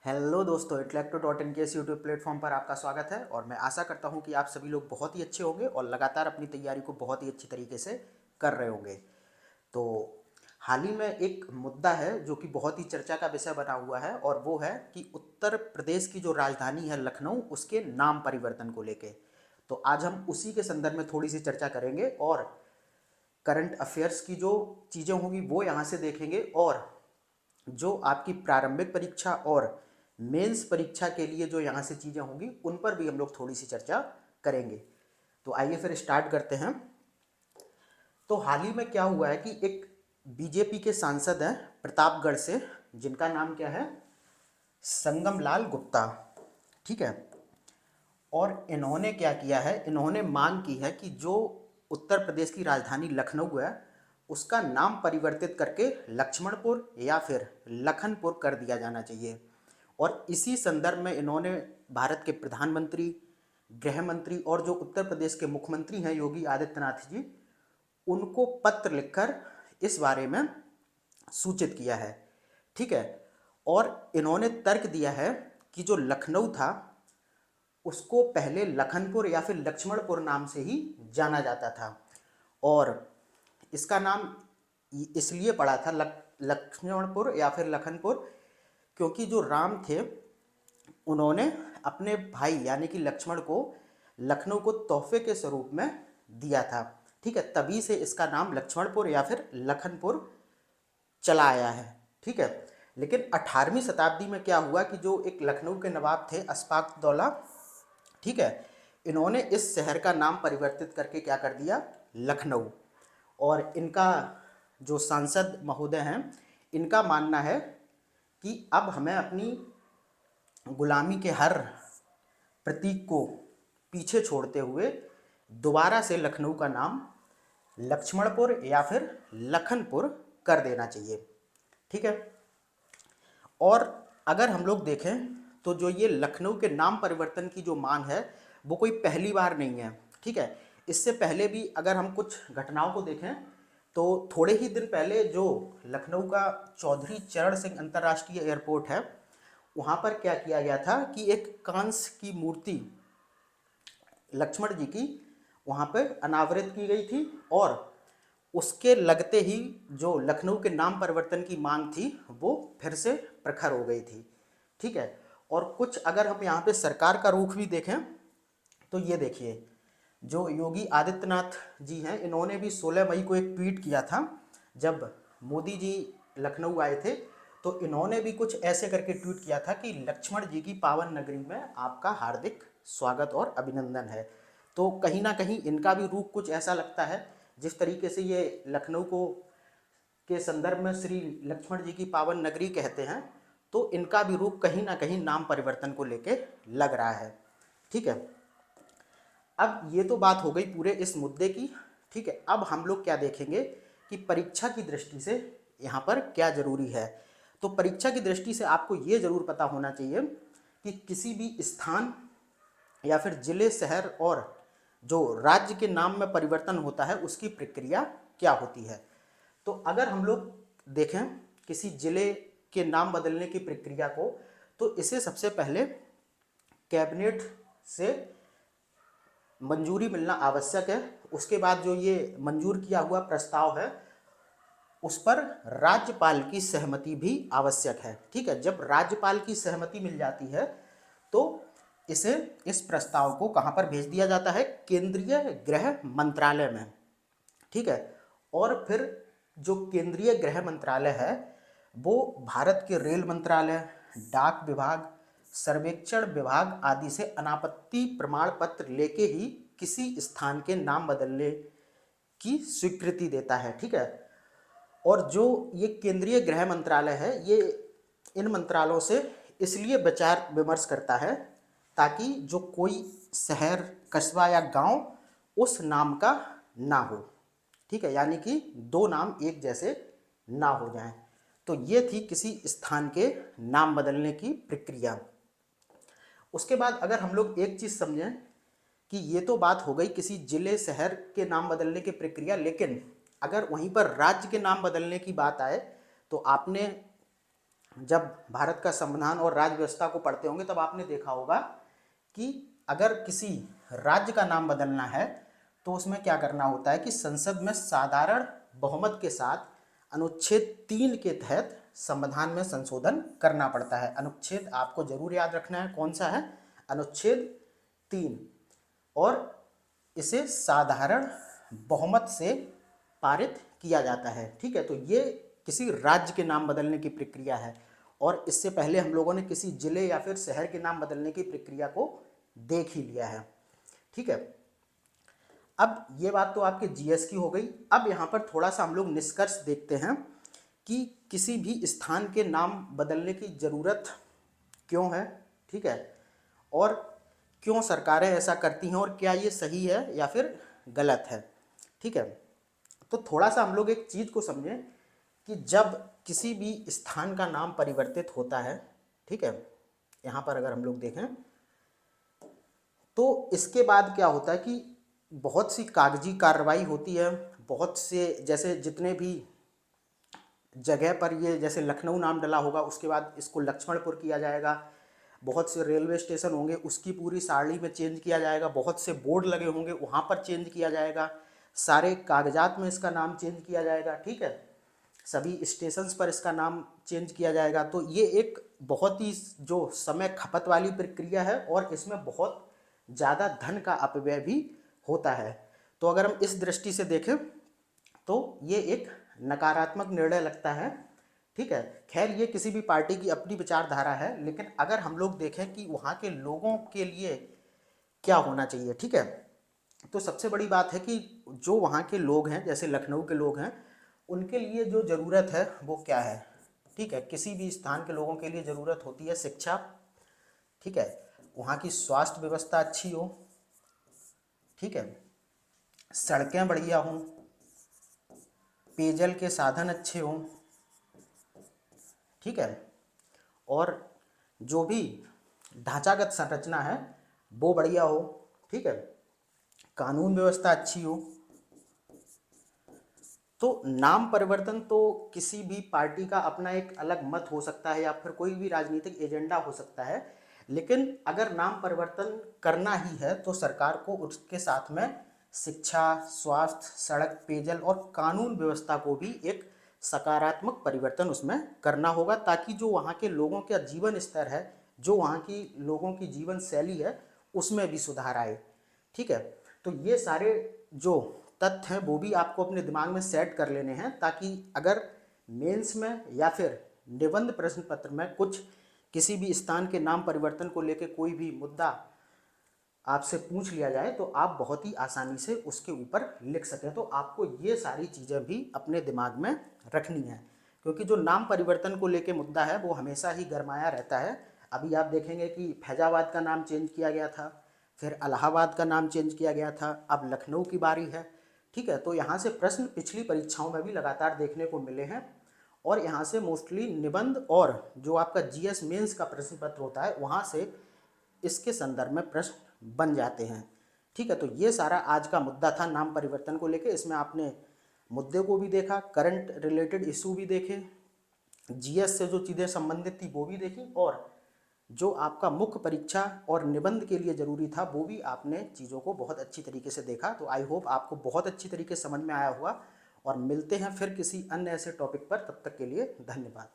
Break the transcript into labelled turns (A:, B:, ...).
A: Hello दोस्तों, इंटेलेक्टो.इन के इस यूट्यूब प्लेटफॉर्म पर आपका स्वागत है। और मैं आशा करता हूं कि आप सभी लोग बहुत ही अच्छे होंगे और लगातार अपनी तैयारी को बहुत ही अच्छी तरीके से कर रहे होंगे। तो हाल ही में एक मुद्दा है जो कि बहुत ही चर्चा का विषय बना हुआ है, और वो है कि उत्तर प्रदेश की जो राजधानी है लखनऊ, उसके नाम परिवर्तन को लेके। तो आज हम उसी के संदर्भ में थोड़ी सी चर्चा करेंगे और करंट अफेयर्स की जो चीज़ें होंगी वो यहाँ से देखेंगे, और जो आपकी प्रारंभिक परीक्षा और मेंस परीक्षा के लिए जो यहाँ से चीज़ें होंगी उन पर भी हम लोग थोड़ी सी चर्चा करेंगे। तो आइए फिर स्टार्ट करते हैं। तो हाल ही में क्या हुआ है कि एक बीजेपी के सांसद हैं प्रतापगढ़ से, जिनका नाम क्या है, संगम लाल गुप्ता। ठीक है। और इन्होंने क्या किया है, इन्होंने मांग की है कि जो उत्तर प्रदेश की राजधानी लखनऊ है उसका नाम परिवर्तित करके लक्ष्मणपुर या फिर लखनपुर कर दिया जाना चाहिए। और इसी संदर्भ में इन्होंने भारत के प्रधानमंत्री, गृह मंत्री और जो उत्तर प्रदेश के मुख्यमंत्री हैं योगी आदित्यनाथ जी, उनको पत्र लिखकर इस बारे में सूचित किया है। ठीक है। और इन्होंने तर्क दिया है कि जो लखनऊ था उसको पहले लखनपुर या फिर लक्ष्मणपुर नाम से ही जाना जाता था, और इसका नाम इसलिए पड़ा था लक्ष्मणपुर या फिर लखनपुर, क्योंकि जो राम थे उन्होंने अपने भाई यानी कि लक्ष्मण को लखनऊ को तोहफे के स्वरूप में दिया था। ठीक है, तभी से इसका नाम लक्ष्मणपुर या फिर लखनपुर चला आया है। ठीक है। लेकिन 18वीं शताब्दी में क्या हुआ कि जो एक लखनऊ के नवाब थे अशफाक दौला, ठीक है, इन्होंने इस शहर का नाम परिवर्तित करके क्या कर दिया, लखनऊ। और इनका जो सांसद महोदय हैं, इनका मानना है कि अब हमें अपनी गुलामी के हर प्रतीक को पीछे छोड़ते हुए दोबारा से लखनऊ का नाम लक्ष्मणपुर या फिर लखनपुर कर देना चाहिए। ठीक है। और अगर हम लोग देखें तो जो ये लखनऊ के नाम परिवर्तन की जो मांग है वो कोई पहली बार नहीं है। ठीक है। इससे पहले भी अगर हम कुछ घटनाओं को देखें तो थोड़े ही दिन पहले जो लखनऊ का चौधरी चरण सिंह अंतर्राष्ट्रीय एयरपोर्ट है, वहाँ पर क्या किया गया था कि एक कांस्य की मूर्ति लक्ष्मण जी की वहाँ पर अनावृत की गई थी, और उसके लगते ही जो लखनऊ के नाम परिवर्तन की मांग थी वो फिर से प्रखर हो गई थी। ठीक है। और कुछ अगर हम यहाँ पे सरकार का रुख भी देखें तो ये देखिए, जो योगी आदित्यनाथ जी हैं, इन्होंने भी 16 मई को एक ट्वीट किया था जब मोदी जी लखनऊ आए थे। तो इन्होंने भी कुछ ऐसे करके ट्वीट किया था कि लक्ष्मण जी की पावन नगरी में आपका हार्दिक स्वागत और अभिनंदन है। तो कहीं ना कहीं इनका भी रूप कुछ ऐसा लगता है, जिस तरीके से ये लखनऊ को के संदर्भ में श्री लक्ष्मण जी की पावन नगरी कहते हैं, तो इनका भी रूप कहीं ना कहीं नाम परिवर्तन को लेके लग रहा है। ठीक है। अब ये तो बात हो गई पूरे इस मुद्दे की। ठीक है। अब हम लोग क्या देखेंगे कि परीक्षा की दृष्टि से यहाँ पर क्या जरूरी है। तो परीक्षा की दृष्टि से आपको ये जरूर पता होना चाहिए कि किसी भी स्थान या फिर जिले, शहर और जो राज्य के नाम में परिवर्तन होता है उसकी प्रक्रिया क्या होती है। तो अगर हम लोग देखें किसी जिले के नाम बदलने की प्रक्रिया को, तो इसे सबसे पहले कैबिनेट से मंजूरी मिलना आवश्यक है। उसके बाद जो ये मंजूर किया हुआ प्रस्ताव है उस पर राज्यपाल की सहमति भी आवश्यक है। ठीक है। जब राज्यपाल की सहमति मिल जाती है तो इसे, इस प्रस्ताव को कहाँ पर भेज दिया जाता है, केंद्रीय गृह मंत्रालय में। ठीक है। और फिर जो केंद्रीय गृह मंत्रालय है वो भारत के रेल मंत्रालय, डाक विभाग, सर्वेक्षण विभाग आदि से अनापत्ति प्रमाण पत्र लेके ही किसी स्थान के नाम बदलने की स्वीकृति देता है। ठीक है। और जो ये केंद्रीय गृह मंत्रालय है, ये इन मंत्रालयों से इसलिए विचार विमर्श करता है ताकि जो कोई शहर, कस्बा या गांव उस नाम का ना हो। ठीक है। यानी कि दो नाम एक जैसे ना हो जाएं। तो ये थी किसी स्थान के नाम बदलने की प्रक्रिया। उसके बाद अगर हम लोग एक चीज़ समझें कि ये तो बात हो गई किसी जिले, शहर के नाम बदलने की प्रक्रिया, लेकिन अगर वहीं पर राज्य के नाम बदलने की बात आए तो आपने जब भारत का संविधान और राज्य व्यवस्था को पढ़ते होंगे तब आपने देखा होगा कि अगर किसी राज्य का नाम बदलना है तो उसमें क्या करना होता है कि संसद में साधारण बहुमत के साथ अनुच्छेद 3 के तहत संविधान में संशोधन करना पड़ता है। अनुच्छेद आपको जरूर याद रखना है, कौन सा है? अनुच्छेद 3। और इसे साधारण बहुमत से पारित किया जाता है। ठीक है, तो ये किसी राज्य के नाम बदलने की प्रक्रिया है और इससे पहले हम लोगों ने किसी जिले या फिर शहर के नाम बदलने की प्रक्रिया को देख ही लिया है। ठीक है, अब ये बात तो आपके जीएस की हो गई। अब यहाँ पर थोड़ा सा हम लोग निष्कर्ष देखते हैं कि किसी भी स्थान के नाम बदलने की ज़रूरत क्यों है। ठीक है, और क्यों सरकारें ऐसा करती हैं और क्या ये सही है या फिर गलत है। ठीक है, तो थोड़ा सा हम लोग एक चीज़ को समझें कि जब किसी भी स्थान का नाम परिवर्तित होता है, ठीक है, यहाँ पर अगर हम लोग देखें तो इसके बाद क्या होता है कि बहुत सी कागजी कार्रवाई होती है। बहुत से जैसे जितने भी जगह पर ये जैसे लखनऊ नाम डला होगा उसके बाद इसको लक्ष्मणपुर किया जाएगा। बहुत से रेलवे स्टेशन होंगे उसकी पूरी सारणी में चेंज किया जाएगा। बहुत से बोर्ड लगे होंगे वहाँ पर चेंज किया जाएगा। सारे कागजात में इसका नाम चेंज किया जाएगा। ठीक है, सभी स्टेशंस पर इसका नाम चेंज किया जाएगा। तो ये एक बहुत ही जो समय खपत वाली प्रक्रिया है और इसमें बहुत ज़्यादा धन का अपव्यय भी होता है। तो अगर हम इस दृष्टि से देखें तो ये एक नकारात्मक निर्णय लगता है। ठीक है, खैर ये किसी भी पार्टी की अपनी विचारधारा है, लेकिन अगर हम लोग देखें कि वहाँ के लोगों के लिए क्या होना चाहिए, ठीक है, तो सबसे बड़ी बात है कि जो वहाँ के लोग हैं, जैसे लखनऊ के लोग हैं, उनके लिए जो ज़रूरत है वो क्या है। ठीक है, किसी भी स्थान के लोगों के लिए ज़रूरत होती है शिक्षा। ठीक है, वहाँ की स्वास्थ्य व्यवस्था अच्छी हो। ठीक है, सड़कें बढ़िया हों, पेयजल के साधन अच्छे हों। ठीक है, और जो भी ढांचागत संरचना है वो बढ़िया हो। ठीक है, कानून व्यवस्था अच्छी हो। तो नाम परिवर्तन तो किसी भी पार्टी का अपना एक अलग मत हो सकता है या फिर कोई भी राजनीतिक एजेंडा हो सकता है, लेकिन अगर नाम परिवर्तन करना ही है तो सरकार को उसके साथ में शिक्षा, स्वास्थ्य, सड़क, पेयजल और कानून व्यवस्था को भी एक सकारात्मक परिवर्तन उसमें करना होगा, ताकि जो वहाँ के लोगों का जीवन स्तर है, जो वहाँ की लोगों की जीवन शैली है, उसमें भी सुधार आए। ठीक है, तो ये सारे जो तथ्य हैं वो भी आपको अपने दिमाग में सेट कर लेने हैं, ताकि अगर मेंस में या फिर निबंध प्रश्न पत्र में कुछ किसी भी स्थान के नाम परिवर्तन को लेकर कोई भी मुद्दा आपसे पूछ लिया जाए तो आप बहुत ही आसानी से उसके ऊपर लिख सकें। तो आपको ये सारी चीज़ें भी अपने दिमाग में रखनी है, क्योंकि जो नाम परिवर्तन को लेकर मुद्दा है वो हमेशा ही गरमाया रहता है। अभी आप देखेंगे कि फैजाबाद का नाम चेंज किया गया था, फिर इलाहाबाद का नाम चेंज किया गया था, अब लखनऊ की बारी है। ठीक है, तो यहाँ से प्रश्न पिछली परीक्षाओं में भी लगातार देखने को मिले हैं और यहाँ से मोस्टली निबंध और जो आपका जीएस मेंस का प्रश्न पत्र होता है वहाँ से इसके संदर्भ में प्रश्न बन जाते हैं। ठीक है, तो ये सारा आज का मुद्दा था नाम परिवर्तन को लेके। इसमें आपने मुद्दे को भी देखा, करंट रिलेटेड इशू भी देखे, जीएस से जो चीज़ें संबंधित थी वो भी देखी, और जो आपका मुख्य परीक्षा और निबंध के लिए ज़रूरी था वो भी आपने चीज़ों को बहुत अच्छी तरीके से देखा। तो आई होप आपको बहुत अच्छी तरीके से समझ में आया हुआ, और मिलते हैं फिर किसी अन्य ऐसे टॉपिक पर। तब तक के लिए धन्यवाद।